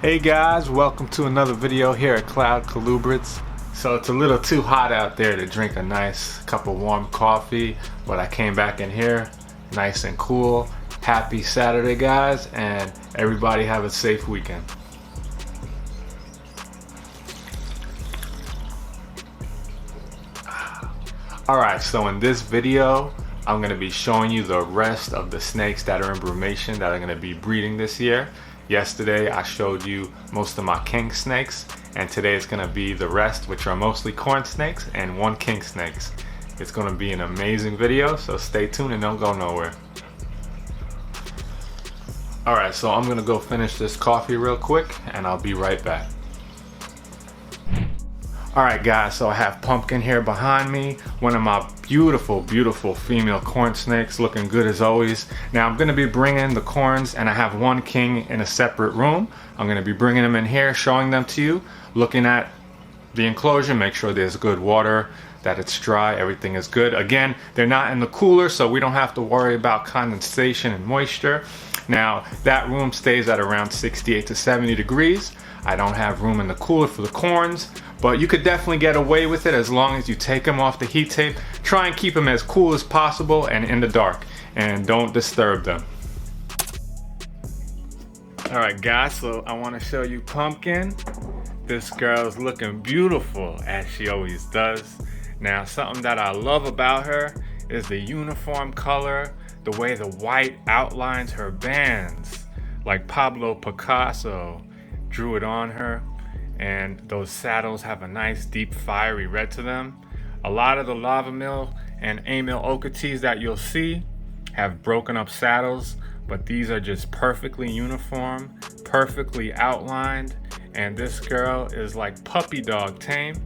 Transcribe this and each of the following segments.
Hey guys, welcome to another video here at Colubrids. So it's a little too hot out there to drink a nice cup of warm coffee, but I came back in here nice and cool. Happy Saturday guys, and everybody have a safe weekend. Alright, so in this video I'm going to be showing you the rest of the snakes that are in brumation that are going to be breeding this year. Yesterday I showed you most of my king snakes, and today it's going to be the rest, which are mostly corn snakes and one king snakes. It's going to be an amazing video, so stay tuned and don't go nowhere. Alright, so I'm going to go finish this coffee real quick and I'll be right back. Alright guys, so I have Pumpkin here behind me, one of my beautiful female corn snakes, looking good as always. Now I'm going to be bringing the corns, and I have one king in a separate room. I'm going to be bringing them in here, showing them to you, looking at the enclosure, make sure there's good water, that it's dry, everything is good. Again, they're not in the cooler, so we don't have to worry about condensation and moisture. Now that room stays at around 68 to 70 degrees. I don't have room in the cooler for the corns, but you could definitely get away with it as long as you take them off the heat tape. Try and keep them as cool as possible and in the dark, and don't disturb them. Alright guys, so I want to show you Pumpkin. This girl's looking beautiful as she always does. Now something that I love about her is the uniform color, the way the white outlines her bands, like Pablo Picasso drew it on her. And those saddles have a nice deep fiery red to them. A lot of the lava mill and amyl oketees that you'll see have broken up saddles, but these are just perfectly uniform, perfectly outlined, and this girl is like puppy dog tame.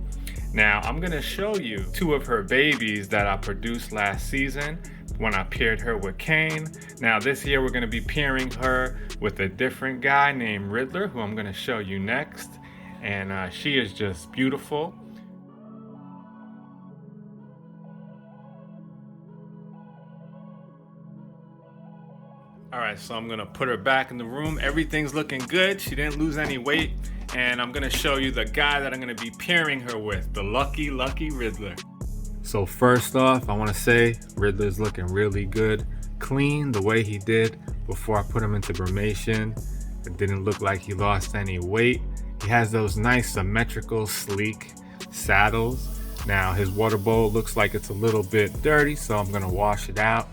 Now I'm gonna show you two of her babies that I produced last season when I paired her with Kane. Now this year we're gonna be pairing her with a different guy named Riddler, who I'm gonna show you next. And she is just beautiful. Alright, so I'm gonna put her back in the room. Everything's looking good. She didn't lose any weight. And I'm gonna show you the guy that I'm gonna be pairing her with, the lucky Riddler. So first off, I wanna say Riddler's looking really good. Clean the way he did before I put him into brumation. It didn't look like he lost any weight. He has those nice symmetrical, sleek saddles. Now his water bowl looks like it's a little bit dirty, so I'm gonna wash it out,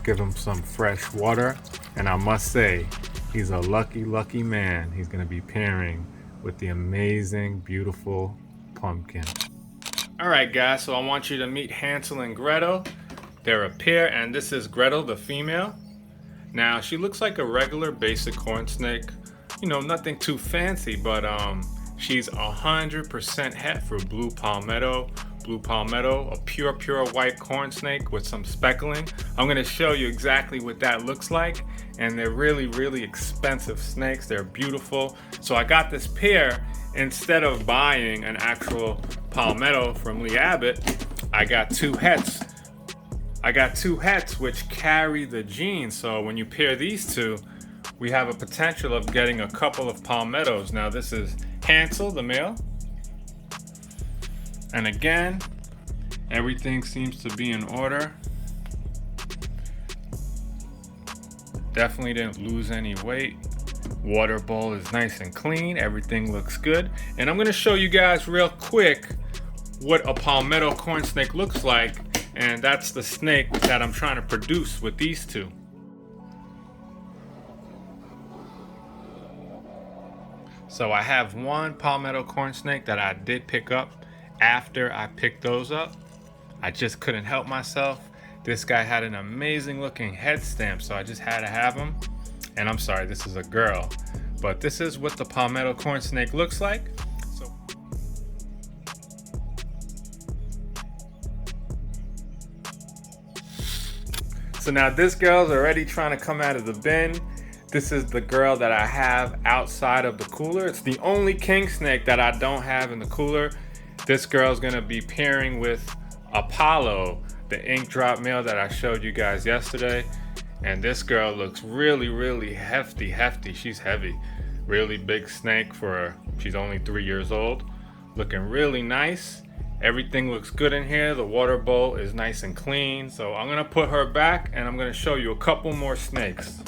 give him some fresh water. And I must say, he's a lucky man. He's gonna be pairing with the amazing, beautiful Pumpkin. Alright guys, so I want you to meet Hansel and Gretel. They're a pair, and this is Gretel, the female. Now she looks like a regular basic corn snake. You know, nothing too fancy, but she's 100% het for blue palmetto, a pure white corn snake with some speckling. I'm going to show you exactly what that looks like, and they're really expensive snakes. They're beautiful. So I got this pair. Instead of buying an actual palmetto from Lee Abbott, I got two hets. Which carry the genes. So when you pair these two, we have a potential of getting a couple of palmettos. Now this is Hansel, the male. And again, everything seems to be in order. Definitely didn't lose any weight. Water bowl is nice and clean. Everything looks good. And I'm gonna show you guys real quick what a palmetto corn snake looks like. And that's the snake that I'm trying to produce with these two. So I have one palmetto corn snake that I did pick up after I picked those up. I just couldn't help myself. This guy had an amazing looking head stamp, so I just had to have him. And I'm sorry, this is a girl, but this is what the palmetto corn snake looks like. So now this girl's already trying to come out of the bin. This is the girl that I have outside of the cooler. It's the only king snake that I don't have in the cooler. This girl's gonna be pairing with Apollo, the ink drop male that I showed you guys yesterday. And this girl looks really hefty. She's heavy. Really big snake for she's only 3 years old. Looking really nice. Everything looks good in here. The water bowl is nice and clean. So I'm gonna put her back and I'm gonna show you a couple more snakes.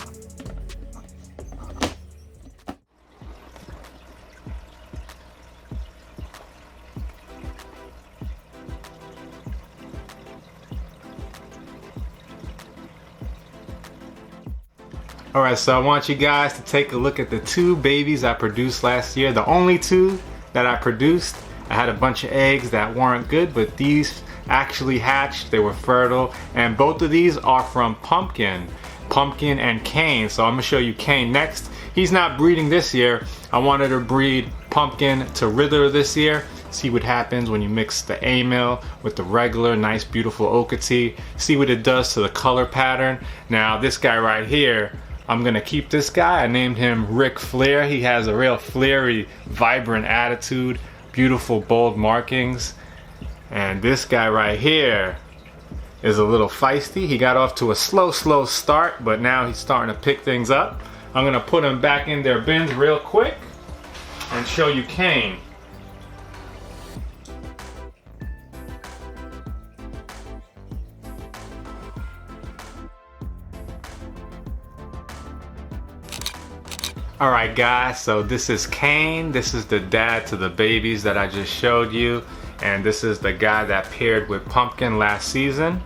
Alright, so I want you guys to take a look at the 2 babies I produced last year. The only 2 that I produced. I had a bunch of eggs that weren't good, but these actually hatched. They were fertile, and both of these are from Pumpkin and Cane. So I'm gonna show you Cane next. He's not breeding this year. I wanted to breed Pumpkin to Riddler this year. See what happens when you mix the A-male with the regular nice beautiful Okatee. See what it does to the color pattern. Now this guy right here, I'm gonna keep this guy. I named him Ric Flair. He has a real flary, vibrant attitude, beautiful bold markings. And this guy right here is a little feisty. He got off to a slow start, but now he's starting to pick things up. I'm gonna put him back in their bins real quick and show you Cane. Alright guys, so this is Cane. This is the dad to the babies that I just showed you. And this is the guy that paired with Pumpkin last season.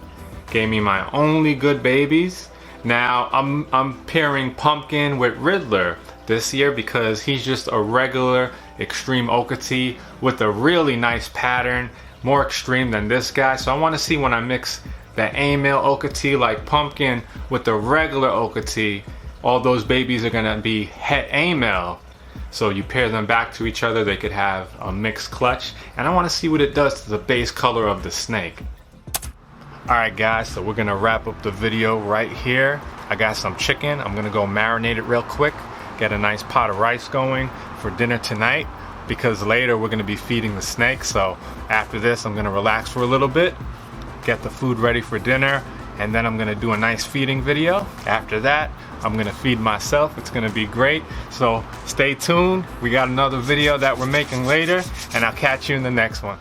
Gave me my only good babies. Now I'm pairing Pumpkin with Riddler this year because he's just a regular extreme Okatee with a really nice pattern. More extreme than this guy. So I want to see when I mix the A-male Okatee like Pumpkin with the regular Okatee, all those babies are gonna be het A-male. So you pair them back to each other, they could have a mixed clutch. And I wanna see what it does to the base color of the snake. Alright guys, so we're gonna wrap up the video right here. I got some chicken, I'm gonna go marinate it real quick. Get a nice pot of rice going for dinner tonight, because later we're gonna be feeding the snake. So after this, I'm gonna relax for a little bit, get the food ready for dinner, and then I'm gonna do a nice feeding video. After that, I'm gonna feed myself. It's gonna be great. So stay tuned. We got another video that we're making later, and I'll catch you in the next one.